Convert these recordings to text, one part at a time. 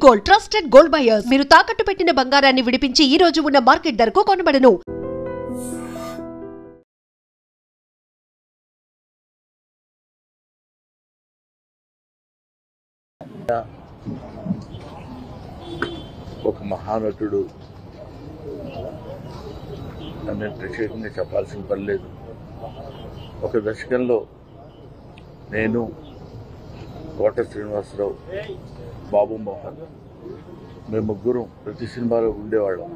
Gold, trusted gold buyers. మీరు తాకట్టు పెట్టిన బంగారాన్ని విడిపించి ఈ రోజు ఉన్న మార్కెట్ ధరకు కొనబడను. ఒక మహానటుడు నన్ను ప్రత్యేకంగా చెప్పాల్సిన పని లేదు. ఒక దశకంలో నేను, కోట శ్రీనివాసరావు, బాబు మోహన్, మేము ముగ్గురం ప్రతి సినిమాలో ఉండేవాళ్ళం.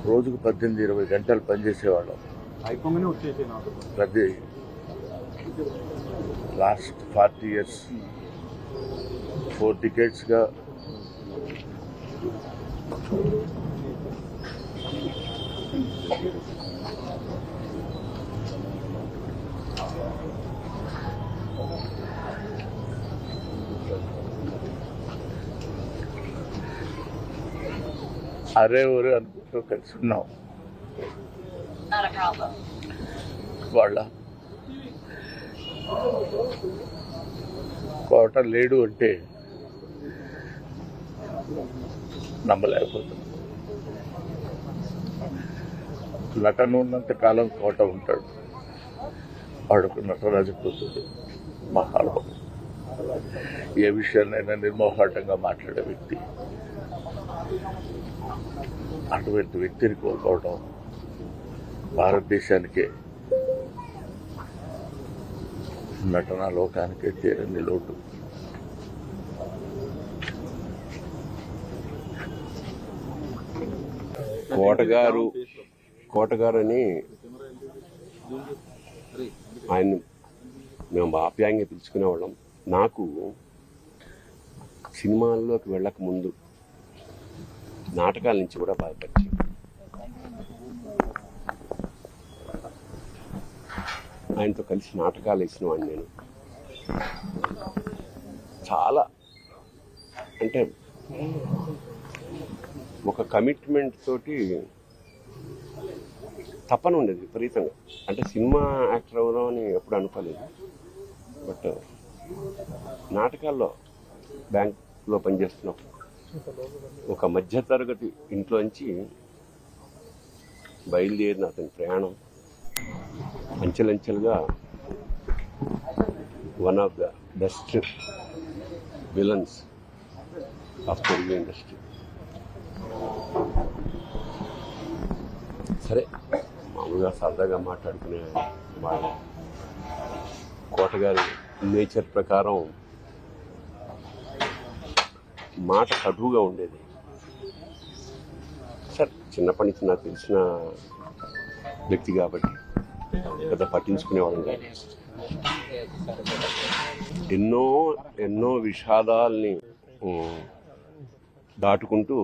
రోజుకు 18-20 గంటలు పనిచేసేవాళ్ళం. ప్రతి లాస్ట్ 40 years 4 decades-గా అరే ఒరే అనుకుంటూ కలిసి ఉన్నాం. వాళ్ళ కోట లేడు అంటే నమ్మలేకపోతున్నాం. నటన ఉన్నంత కాలం కోట ఉంటాడు. వాడుకు నటరాజు కూతురు, మహానుభావుడు, ఏ విషయాన్నైనా నిర్మోహాటంగా మాట్లాడే వ్యక్తి. అటువంటి వ్యక్తిని కోల్పోవడం భారతదేశానికే, నటనా లోకానికే తీరని లోటు. కోటగారు అని ఆయన మేము ఆప్యాయంగా పిలుచుకునేవాళ్ళం. నాకు సినిమాల్లోకి వెళ్ళక ముందు నాటకాల నుంచి కూడా బాగా పరిచయం. ఆయనతో కలిసి నాటకాలు వేసిన వాడిని నేను. చాలా అంటే ఒక కమిట్మెంట్ తోటి తపన ఉండేది విపరీతంగా. అంటే సినిమా యాక్టర్ అవుదాం అని ఎప్పుడు అనుకోలేదు. బట్ నాటకాల్లో బ్యాంక్లో పనిచేస్తున్నాం. ఒక మధ్యతరగతి ఇంట్లోంచి బయలుదేరిన అతని ప్రయాణం అంచెలంచెలుగా one of the best villains of Telugu industry. సరే, మామూలుగా సరదాగా మాట్లాడుకునే వాళ్ళ కోటగారి నేచర్ ప్రకారం మాట కటువుగా ఉండేది. సరే, చిన్నప్పటి నుంచి నాకు తెలిసిన వ్యక్తి కాబట్టి పెద్ద పట్టించుకునేవాళ్ళం కాదు. ఎన్నో విషాదాల్ని దాటుకుంటూ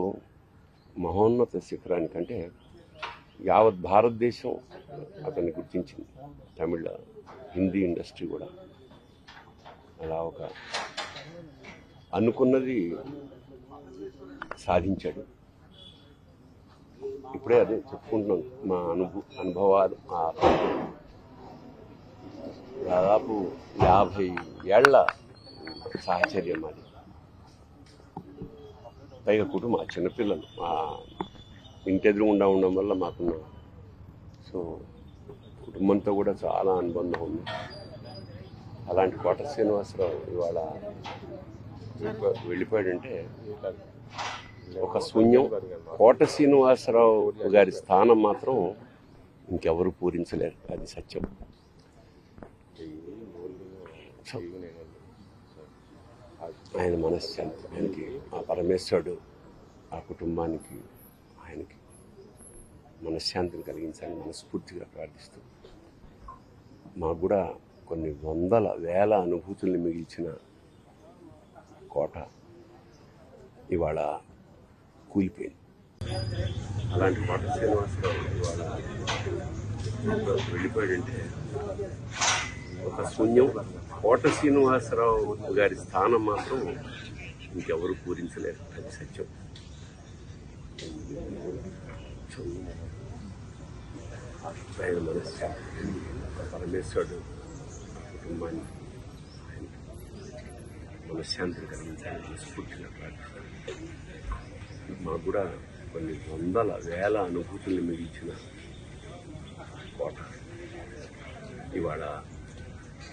మహోన్నత శిఖరానికంటే యావత్ భారతదేశం అతన్ని గుర్తించింది. తమిళ, హిందీ ఇండస్ట్రీ కూడా అలా ఒక అనుకున్నది సాధించాడు. ఇప్పుడే అదే చెప్పుకుంటున్నాం, మా అనుభవాలు. దాదాపు 50 ఏళ్ల సాహచర్యం అది. పైగా కుటుంబం, చిన్నపిల్లలు ఇంటి ఎదురుగుండా ఉండడం వల్ల మాకున్న కుటుంబంతో కూడా చాలా అనుబంధం ఉంది. అలాంటి కోట శ్రీనివాసరావు ఇవాళ వెళ్ళిపోయాడంటే ఒక శూన్యం. కోట శ్రీనివాసరావు గారి స్థానం మాత్రం ఇంకెవరు పూరించలేరు, అది సత్యం. ఆయన మనశ్శాంతి, ఆయనకి ఆ పరమేశ్వరుడు ఆ కుటుంబానికి, ఆయనకి మనశ్శాంతిని కలిగించాలని మనస్ఫూర్తిగా ప్రార్థిస్తూ, మాకు కూడా కొన్ని వందల వేల అనుభూతుల్ని మిగిల్చిన కోట ఇవాళ కూలిపోయింది. అలాంటి కోట శ్రీనివాసరావు ఇవాళ వెళ్ళిపోయాడంటే ఒక శూన్యం. కోట శ్రీనివాసరావు గారి స్థానం మాత్రం ఇంకెవరు పూరించలేరు, అది సత్యం. ఆయన మనశ్శాంతి, పరమేశ్వరుడు కుటుంబానికి మనశ్శాంతిని కలిగించాలని స్ఫూర్తిగా ప్రార్థిస్తాను. మాకు కూడా కొన్ని వందల వేల అనుభూతుల్ని మిగిల్చిన కోట ఇవాళ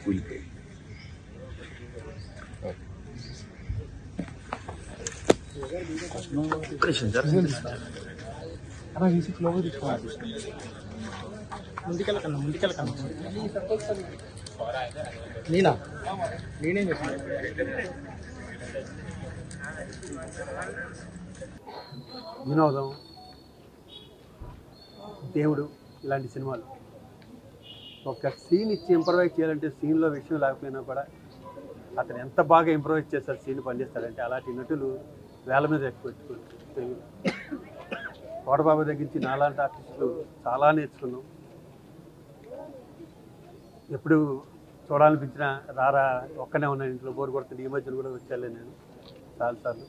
కూలిపోయింది. వినోదం, దేవుడు ఇలాంటి సినిమాలు ఒక సీన్ ఇచ్చి ఇంప్రవైజ్ చేయాలంటే సీన్లో విషయం లేకపోయినా కూడా అతను ఎంత బాగా ఇంప్రవైజ్ చేస్తారు, సీన్ పనిచేస్తాడంటే అలాంటి నటులు వేల మీద ఎక్కువ తెలుగు. కోటబాబు దగ్గర నుంచి నాలాంటి ఆర్టిస్టులు చాలా నేర్చుకున్నాం. ఎప్పుడు చూడాలనిపించిన రారా ఒక్కనే ఉన్నాను ఇంట్లో బోర్ కొడుతుంది. ఈ మధ్యన కూడా వచ్చాలే నేను చాలాసార్లు.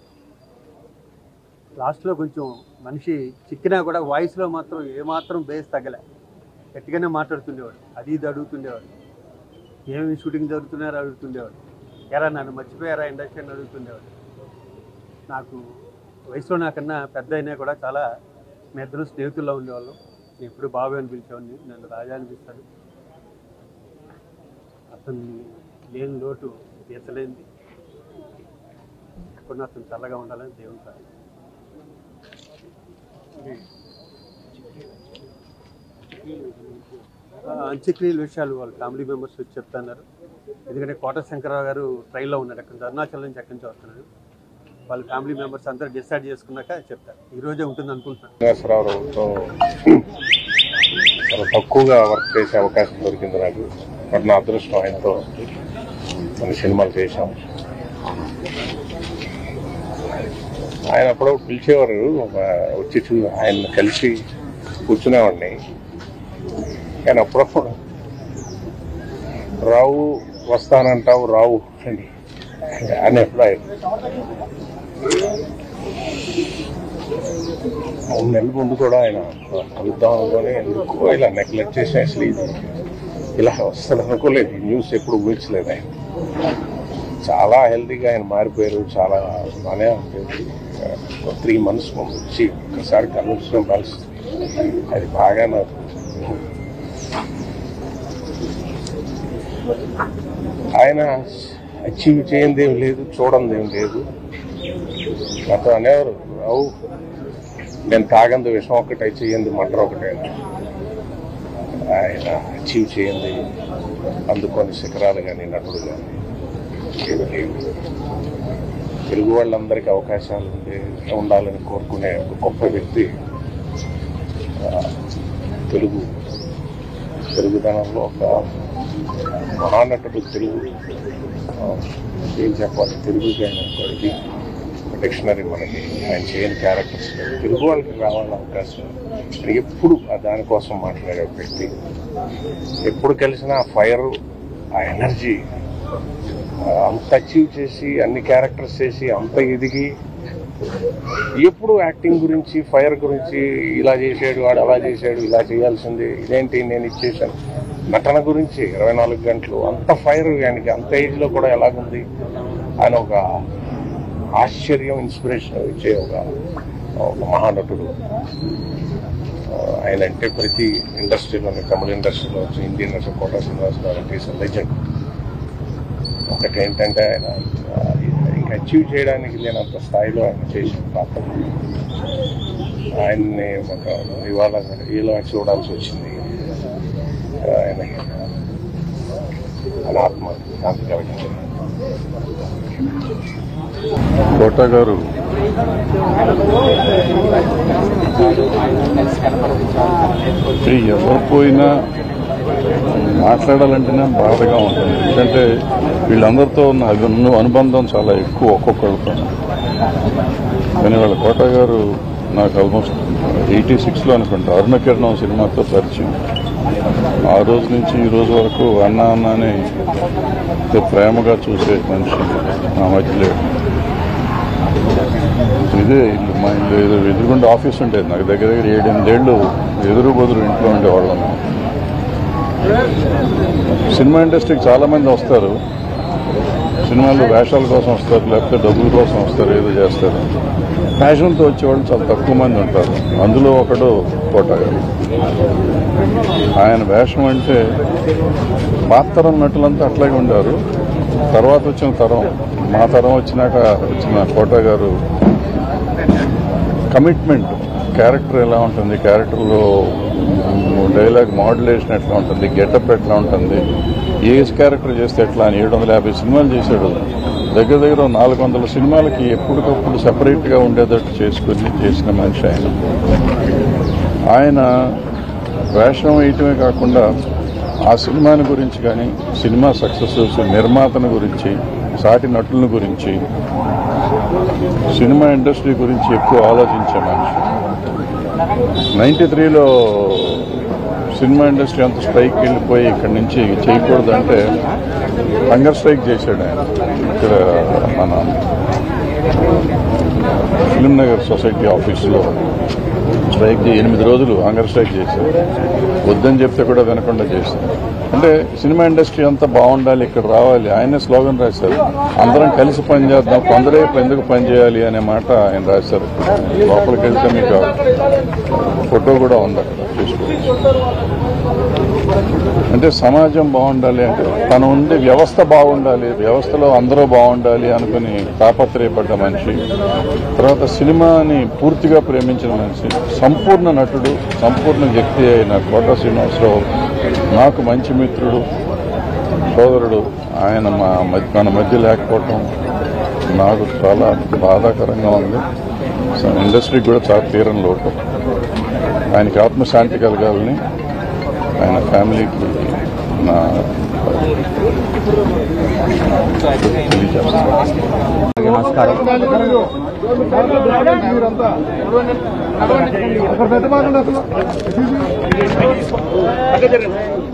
లాస్ట్లో కొంచెం మనిషి చిక్కినా కూడా వాయిస్లో మాత్రం ఏమాత్రం బేస్ తగ్గలే, గట్టిగానే మాట్లాడుతుండేవాడు. అది ఇది అడుగుతుండేవాడు, ఏమేమి షూటింగ్ జరుగుతున్నారో అడుగుతుండేవాడు. ఎరా నన్ను మర్చిపోయారా ఇండస్ట్రీ అని అడుగుతుండేవాడు. నాకు వయసులో నాకన్నా పెద్ద అయినా కూడా చాలా మీ ఇద్దరు స్నేహితుల్లో ఉండేవాళ్ళం. నేను ఎప్పుడు బాబు అని పిలిచేవాడిని, నన్ను రాజా అనిపిస్తాడు. అతన్ని లేని లోటు తీర్చలేంది. ఎప్పుడు అతను చల్లగా ఉండాలని దేవుని కాదు. అంత్యక్రియల విషయాలు వాళ్ళ ఫ్యామిలీ మెంబర్స్ వచ్చి చెప్తున్నారు. ఎందుకంటే కోట శంకరరావు గారు ట్రైన్లో ఉన్నారు, అక్కడ అరుణాచల్ నుంచి ఎక్కడి నుంచి వస్తున్నారు. వాళ్ళ ఫ్యామిలీ మెంబర్స్ అందరూ డిసైడ్ చేసుకున్నాక చెప్తారు. ఈరోజే ఉంటుంది అనుకుంటున్నాను. శ్రీనివాసరావుతో చాలా తక్కువగా వర్క్ చేసే అవకాశం దొరికింది నాకు. బట్ నా అదృష్టం, ఆయనతో కొన్ని సినిమాలు చేశాం. ఆయన అప్పుడు పిలిచేవారు, వచ్చి ఆయన కలిసి కూర్చునేవాడిని. కానీ అప్పుడప్పుడు రావు వస్తానంటావు రావు అని ఎప్పుడు ఆయన 3 నెలల ముందు కూడా ఆయన కలుద్దాం అనుకొని ఎందుకు ఇలా నెగ్లెక్ట్ చేసి అసలు ఇది ఇలా వస్తుంది అనుకోలేదు. ఈ న్యూస్ ఎప్పుడు ఊహించలేదు. ఆయన చాలా హెల్తీగా ఆయన మారిపోయారు. చాలా బాగానే ఉంటుంది. 3 months ముందు వచ్చి ఒకసారి కలుసుకోవడం కలిసి అది బాగా నాకు ఆయన అచీవ్ చేయంది ఏం లేదు, చూడండి ఏం లేదు. నాతో అనేవారు, రావు నేను తాగంది విషయం ఒకటే, చేయండి మటర్ ఒకటే. ఆయన అచీవ్ చేయండి అందుకొని శిఖరాలు కానీ నటుడు కానీ తెలుగు వాళ్ళందరికీ అవకాశాలు ఉండాలని కోరుకునే ఒక గొప్ప వ్యక్తి. తెలుగుదనంలో ఒక మహానటుడు. తెలుగు ఏం చెప్పాలి, తెలుగుకి ఆయన ఇది డిక్షనరీ మనకి. ఆయన చేయని క్యారెక్టర్స్ తెలుగు వాళ్ళకి రావాలని అవకాశం. ఎప్పుడు దానికోసం మాట్లాడే వ్యక్తి. ఎప్పుడు కలిసిన ఆ ఫైర్, ఆ ఎనర్జీ, అంత అచీవ్ చేసి అన్ని క్యారెక్టర్స్ చేసి అంత ఎదిగి ఎప్పుడు యాక్టింగ్ గురించి, ఫైర్ గురించి, ఇలా చేసాడు వాడు అలా చేశాడు, ఇలా చేయాల్సింది ఇదేంటి నేను ఇచ్చేసాను, నటన గురించి 24 గంటలు అంత ఫైర్. ఆయనకి అంత ఏజ్లో కూడా ఎలాగుంది. ఆయన ఒక ఆశ్చర్యం, ఇన్స్పిరేషన్ ఇచ్చే ఒక మహానటుడు. ఆయన అంటే ప్రతి ఇండస్ట్రీలోని, తమిళ ఇండస్ట్రీలో వచ్చి ఇండియన్ ఇండస్ట్రీ కోట శ్రీనివాసరావు అంటే ఈస్ లెజెండ్. ఒకటి ఏంటంటే ఆయన ఇంకా అచీవ్ చేయడానికి లేనంత స్థాయిలో ఆయన చేసిన పాత్ర. ఆయన్ని ఒక ఇవాళ ఇలా చూడాల్సి వచ్చింది. ఆయన ఆత్మ శాంతి కలిగించింది. కోట గారు ఎవరు పోయినా మాట్లాడాలంటేనే బాధగా ఉంటుంది. ఎందుకంటే వీళ్ళందరితో ఉన్న అనుబంధం చాలా ఎక్కువ ఒక్కొక్కరితో. కానీ వాళ్ళ కోట గారు నాకు ఆల్మోస్ట్ 86లో అనుకుంటా అరుణకిరణం సినిమాతో పరిచయం. ఆ రోజు నుంచి ఈ రోజు వరకు అన్న అన్నని ప్రేమగా చూసే మనిషి నా మధ్యలో. ఇదే ఇల్లు, మా ఇల్లు ఏదో ఎదురుగుండా ఆఫీస్ ఉండేది. నాకు దగ్గర 7-8 ఏళ్ళు ఎదురు బదురు ఇంట్లో ఉండేవాళ్ళం. సినిమా ఇండస్ట్రీకి చాలామంది వస్తారు, సినిమాలు వేషాల కోసం వస్తారు, లేకపోతే డబ్బుల కోసం వస్తారు, ఏదో చేస్తారు. ప్యాషన్తో వచ్చేవాళ్ళు చాలా తక్కువ మంది ఉంటారు. అందులో ఒకడు కోట గారు. ఆయన వేషం అంటే పాతరం నటులంతా అట్లాగే ఉండారు. తర్వాత వచ్చిన తరం, మా తరం వచ్చినాక వచ్చిన కోట గారు కమిట్మెంట్, క్యారెక్టర్ ఎలా ఉంటుంది, క్యారెక్టర్లో డైలాగ్ మాడ్యులేషన్ ఎట్లా ఉంటుంది, గెటప్ ఎట్లా ఉంటుంది, ఏ క్యారెక్టర్ చేస్తే ఎట్లా అని 750 సినిమాలు చేశాడు. దగ్గర దగ్గర 400 సినిమాలకి ఎప్పటికప్పుడు సెపరేట్గా ఉండేటట్టు చేసుకుని చేసిన మనిషి ఆయన. ఆయన వేషం వేయటమే కాకుండా ఆ సినిమాని గురించి కానీ, సినిమా సక్సెస్, నిర్మాతను గురించి, సాటి నటుల గురించి, సినిమా ఇండస్ట్రీ గురించి ఎక్కువ ఆలోచించే మనిషి. 93లో సినిమా ఇండస్ట్రీ అంత స్ట్రైక్ వెళ్ళిపోయి ఇక్కడి నుంచి చేయకూడదంటే హంగర్ స్ట్రైక్ చేశాడు ఆయన. ఇక్కడ మన ఫిల్మ్ నగర్ సొసైటీ ఆఫీసులో స్ట్రైక్ 8 రోజులు హంగర్ స్ట్రైక్ చేశారు. వద్దని చెప్తే కూడా వినకుండా చేశారు. అంటే సినిమా ఇండస్ట్రీ అంతా బాగుండాలి, ఇక్కడ రావాలి. ఆయనే స్లోగన్ రాశారు, అందరం కలిసి పనిచేద్దాం, కొందరే ఎందుకు పనిచేయాలి అనే మాట ఆయన రాశారు. లోపలికి వెళ్తే మీకు ఫోటో కూడా ఉంది అక్కడ, చూసుకోవచ్చు. అంటే సమాజం బాగుండాలి అంటే తను ఉండే వ్యవస్థ బాగుండాలి, వ్యవస్థలో అందరూ బాగుండాలి అనుకుని తాపత్రయపడ్డ మనిషి. తర్వాత సినిమాని పూర్తిగా ప్రేమించిన మనిషి, సంపూర్ణ నటుడు, సంపూర్ణ వ్యక్తి అయిన కోట శ్రీనివాసరావు నాకు మంచి మిత్రుడు, సోదరుడు. ఆయన మన మధ్య లేకపోవటం నాకు చాలా బాధాకరంగా ఉంది. ఇండస్ట్రీకి కూడా చాలా తీరని లోటు. ఆయనకి ఆత్మశాంతి కలగాలని ఆయన ఫ్యామిలీకి నా నమస్కారం.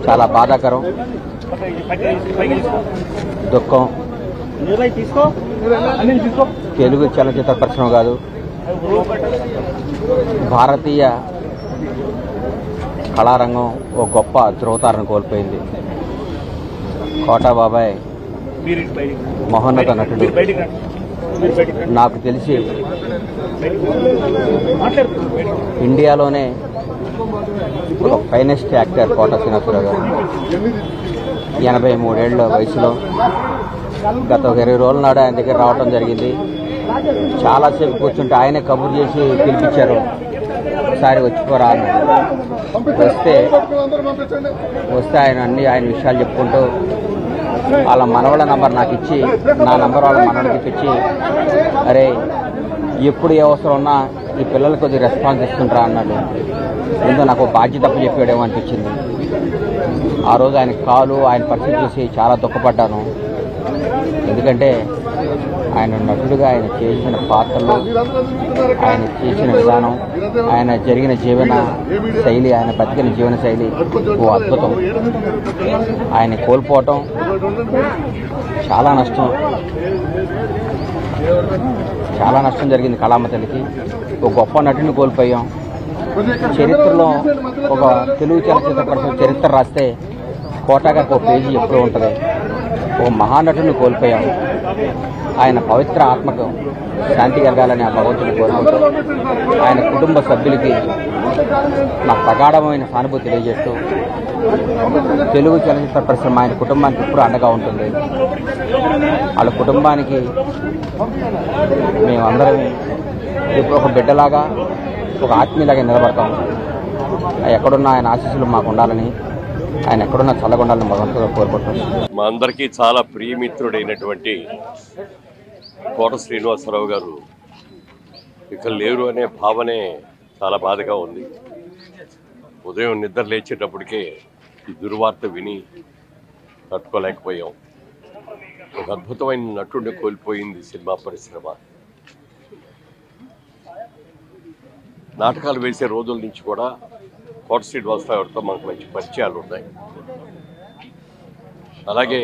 చాలా బాధాకరం, దుఃఖం. తెలుగు చలనచిత్ర పరిశ్రమ కాదు, భారతీయ కళారంగం ఓ గొప్ప ధ్రువతారను కోల్పోయింది. కోటా బాబాయ్ మహోన్నత నటుడు. నాకు తెలిసి ఇండియాలోనే ఒక ఫైనెస్ట్ యాక్టర్ కోటా శ్రీనివాసరావు గారు. 83 ఏళ్ల వయసులో గత 20 రోజుల నాడు ఆయన దగ్గర రావడం జరిగింది. చాలాసేపు కూర్చుంటే ఆయనే కబుర్ చేసి పిలిపించారు, ఒకసారి వచ్చిపోరా అన్నాడు. వస్తే ఆయన విషయాలు చెప్పుకుంటూ వాళ్ళ మనవళ్ళ నంబర్ నాకు ఇచ్చి, నా నంబర్ వాళ్ళ మనవడికి ఇచ్చి, అరే ఎప్పుడు ఏ అవసరం ఉన్నా ఈ పిల్లలకి కొద్దిగా రెస్పాన్స్ ఇస్తుంటారా అన్నాడు. ఏందో నాకు బాధ్యత తప్పు చెప్పాడేమో అనిపించింది. ఆ రోజు ఆయన కాలు, ఆయన పరిస్థితి చూసి చాలా దుఃఖపడ్డాను. ఎందుకంటే ఆయన నటుడుగా ఆయన చేసిన పాత్రలు, ఆయన చేసిన విధానం, ఆయన జరిగిన జీవన శైలి, ఆయన బతికిన జీవన శైలి ఓ అద్భుతం. ఆయన కోల్పోవటం చాలా నష్టం. చాలా నష్టం జరిగింది కళామ తల్లికి. ఒక గొప్ప నటుని కోల్పోయాం. చరిత్రలో ఒక తెలుగు చలనచిత్ర పరిశ్రమ చరిత్ర రాస్తే కోటా గారికి ఒక పేజీ ఎప్పుడూ ఉంటుంది. ఒక మహానటుని కోల్పోయాం. ఆయన పవిత్ర ఆత్మకు శాంతి కలగాలని ఆ భగవంతుని కోరుకుంటూ ఆయన కుటుంబ సభ్యులకి నా ప్రగాఢమైన సానుభూతి తెలియజేస్తూ, తెలుగు చలనచిత్ర పరిశ్రమ ఆయన కుటుంబానికి ఎప్పుడు అండగా ఉంటుంది. వాళ్ళ కుటుంబానికి మేమందరం ఇప్పుడు ఒక బిడ్డలాగా, ఒక ఆత్మీయులాగా నిలబడతాం. ఎక్కడున్నా ఆయన ఆశీస్సులు మాకు ఉండాలని, ఆయన ఎక్కడున్నా చల్లగొండాలని భగవంతుగా కోరుకుంటాం. మా అందరికీ చాలా ప్రియమిత్రుడైనటువంటి కోట శ్రీనివాసరావు గారు ఇక లేరు అనే భావనే చాలా బాధగా ఉంది. ఉదయం నిద్ర లేచేటప్పటికే ఈ దుర్వార్త విని తట్టుకోలేకపోయాం. ఒక అద్భుతమైన నటుడిని కోల్పోయింది సినిమా పరిశ్రమ. నాటకాలు వేసే రోజుల నుంచి కూడా కోట శ్రీనివాసరావు గారితో మాకు మంచి పరిచయాలు ఉన్నాయి. అలాగే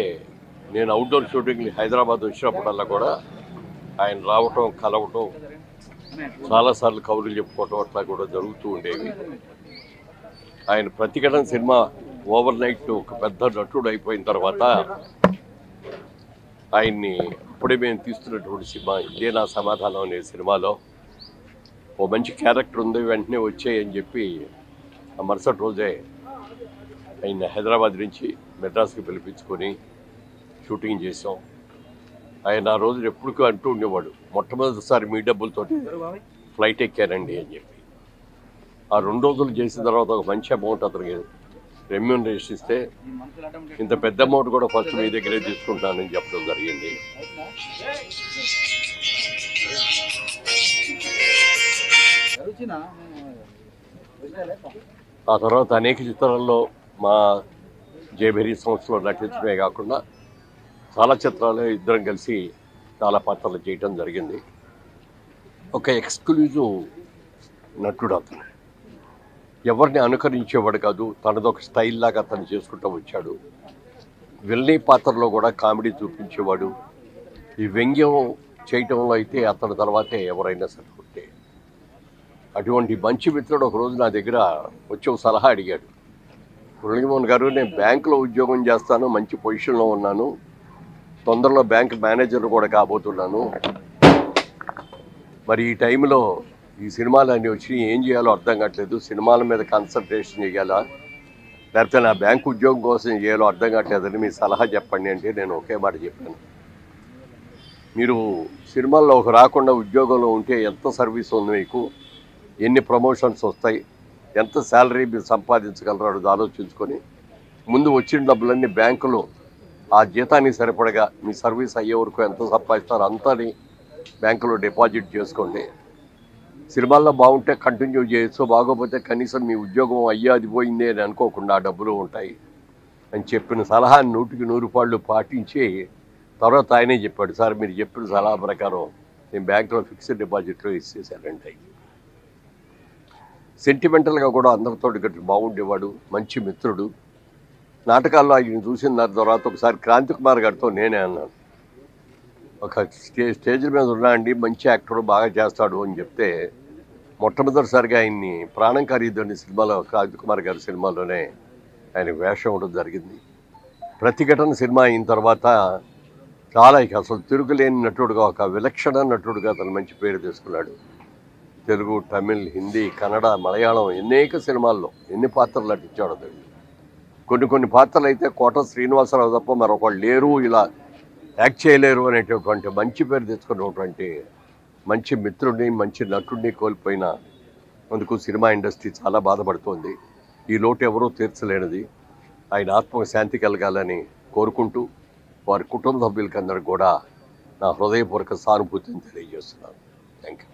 నేను అవుట్డోర్ షూటింగ్ హైదరాబాద్ వచ్చినప్పుడల్లా కూడా ఆయన రావటం, కలవటం, చాలాసార్లు కబుర్లు చెప్పుకోవటం అట్లా కూడా జరుగుతూ ఉండేవి. ఆయన ప్రతిఘటన సినిమా ఓవర్ నైట్ ఒక పెద్ద నటుడు అయిపోయిన తర్వాత ఆయన్ని అప్పుడే మేము తీస్తున్నటువంటి సినిమా ఇదే నా సమాధానం అనే సినిమాలో ఓ మంచి క్యారెక్టర్ ఉంది వెంటనే వచ్చాయని చెప్పి ఆ మరుసటి రోజే ఆయన హైదరాబాద్ నుంచి మెడ్రాస్కి పిలిపించుకొని షూటింగ్ చేసాం. ఆయన ఆ రోజు ఎప్పుడు అంటూ ఉండేవాడు, మొట్టమొదటిసారి మీ డబ్బులతో ఫ్లైట్ ఎక్కారండి అని చెప్పి. ఆ 2 రోజులు చేసిన తర్వాత ఒక మంచి అమౌంట్ అతనికి రెమ్యూనరేషన్ ఇస్తే ఇంత పెద్ద అమౌంట్ కూడా ఫస్ట్ మీ దగ్గరే తీసుకుంటానని చెప్పడం జరిగింది. ఆ తర్వాత అనేక చిత్రాల్లో మా జయభేరి సంస్థలో నటించడమే కాకుండా చాలా చిత్రాలు ఇద్దరం కలిసి చాలా పాత్రలు చేయటం జరిగింది. ఒక ఎక్స్క్లూజివ్ నటుడు అతను, ఎవరిని అనుకరించేవాడు కాదు, తనదొక స్టైల్ లాగా అతను చేసుకుంటూ వచ్చాడు. విల్నీ పాత్రలో కూడా కామెడీ చూపించేవాడు. ఈ వ్యంగ్యం చేయటంలో అయితే అతని తర్వాతే ఎవరైనా సరిపోతే. అటువంటి మంచి మిత్రుడు ఒకరోజు నా దగ్గర వచ్చి ఒక సలహా అడిగాడు. మురళీమోహన్ గారు, నేను బ్యాంకులో ఉద్యోగం చేస్తాను, మంచి పొజిషన్లో ఉన్నాను, తొందరలో బ్యాంక్ మేనేజర్ కూడా కాబోతున్నాను, మరి ఈ టైంలో ఈ సినిమాలు అన్నీ వచ్చి ఏం చేయాలో అర్థం కావట్లేదు, సినిమాల మీద కాన్సన్ట్రేషన్ చేయాలా లేకపోతే నా బ్యాంక్ ఉద్యోగం కోసం చేయాలో అర్థం కావట్లేదని మీ సలహా చెప్పండి అంటే నేను ఒకే మాట చెప్పాను. మీరు సినిమాల్లో ఒక రాకుండా ఉద్యోగంలో ఉంటే ఎంత సర్వీస్ ఉంది మీకు, ఎన్ని ప్రమోషన్స్ వస్తాయి, ఎంత శాలరీ మీరు సంపాదించగలరో అది ఆలోచించుకొని ముందు వచ్చిన డబ్బులన్నీ బ్యాంకులో ఆ జీతానికి సరిపడగా మీ సర్వీస్ అయ్యే వరకు ఎంత సంపాదిస్తారో అంతని బ్యాంకులో డిపాజిట్ చేసుకోండి. సినిమాల్లో బాగుంటే కంటిన్యూ చేయొచ్చు, బాగోపోతే కనీసం మీ ఉద్యోగం అయ్యా అది పోయిందే అని అనుకోకుండా ఆ డబ్బులు ఉంటాయి అని చెప్పిన సలహాని 100కి 100 పాళ్ళు పాటించి తర్వాత ఆయనే చెప్పాడు, సార్ మీరు చెప్పిన సలహా ప్రకారం నేను బ్యాంకులో ఫిక్స్డ్ డిపాజిట్లో ఇచ్చేసానంటే. సెంటిమెంటల్గా కూడా అందరితో గట్టి బాగుండేవాడు, మంచి మిత్రుడు. నాటకాల్లో ఆయన చూసిన తర్వాత ఒకసారి క్రాంతి కుమార్ గారితో నేనే అన్నాను, ఒక స్టేజ్ మీద ఉన్నా అండి, మంచి యాక్టర్ బాగా చేస్తాడు అని చెప్తే మొట్టమొదటిసారిగా ఆయన్ని ప్రాణం ఖరీదని సినిమాలో క్రాంతి కుమార్ గారి సినిమాలోనే ఆయన వేషం ఉండడం జరిగింది. ప్రతిఘటన సినిమా అయిన తర్వాత చాలా అసలు తిరుగులేని నటుడుగా, ఒక విలక్షణ నటుడుగా అతను మంచి పేరు తీసుకున్నాడు. తెలుగు, తమిళ్, హిందీ, కన్నడ, మలయాళం అనేక సినిమాల్లో ఎన్ని పాత్రలు నటించాడు అతను. కొన్ని పాత్రలు అయితే కోట శ్రీనివాసరావు తప్ప మరొకళ్ళు లేరు, ఇలా యాక్ట్ చేయలేరు అనేటటువంటి మంచి పేరు తెచ్చుకున్నటువంటి మంచి మిత్రుడిని, మంచి నటుడిని కోల్పోయిన అందుకు సినిమా ఇండస్ట్రీ చాలా బాధపడుతోంది. ఈ లోటు ఎవరూ తీర్చలేనిది. ఆయన ఆత్మకు శాంతి కలగాలని కోరుకుంటూ వారి కుటుంబ సభ్యులకి అందరికీ కూడా నా హృదయపూర్వక సానుభూతిని తెలియజేస్తున్నాను. Thank you.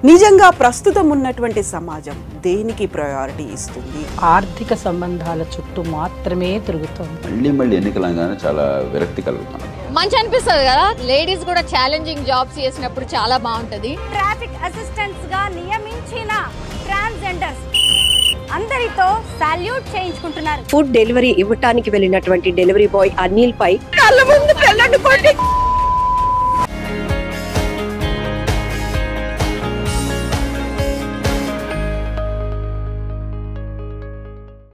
నిజంగా ప్రస్తుతం ఉన్నటువంటి సమాజం దేనికి ప్రయారిటీ ఇస్తుంది? ఆర్థిక సంబంధాల చుట్టూ మాత్రమే తిరుగుతుంది. మళ్ళీ ఎన్నికలంగానే చాలా విరక్తి కలుగుతాను. మంచి అనిపిస్తుంది కదా, లేడీస్ కూడా ఛాలెంజింగ్ జాబ్స్ చేసినప్పుడు చాలా బాగుంటది. ట్రాఫిక్ అసిస్టెంట్స్ గా నియమించిన ట్రాన్స్జెండర్స్ అందరితో సాల్యూట్ చేయించుకుంటున్నారు. ఫుడ్ డెలివరీ ఇవ్వటానికి వెళ్ళినటువంటి డెలివరీ బాయ్ అనిల్ పై కళ్ళ ముందు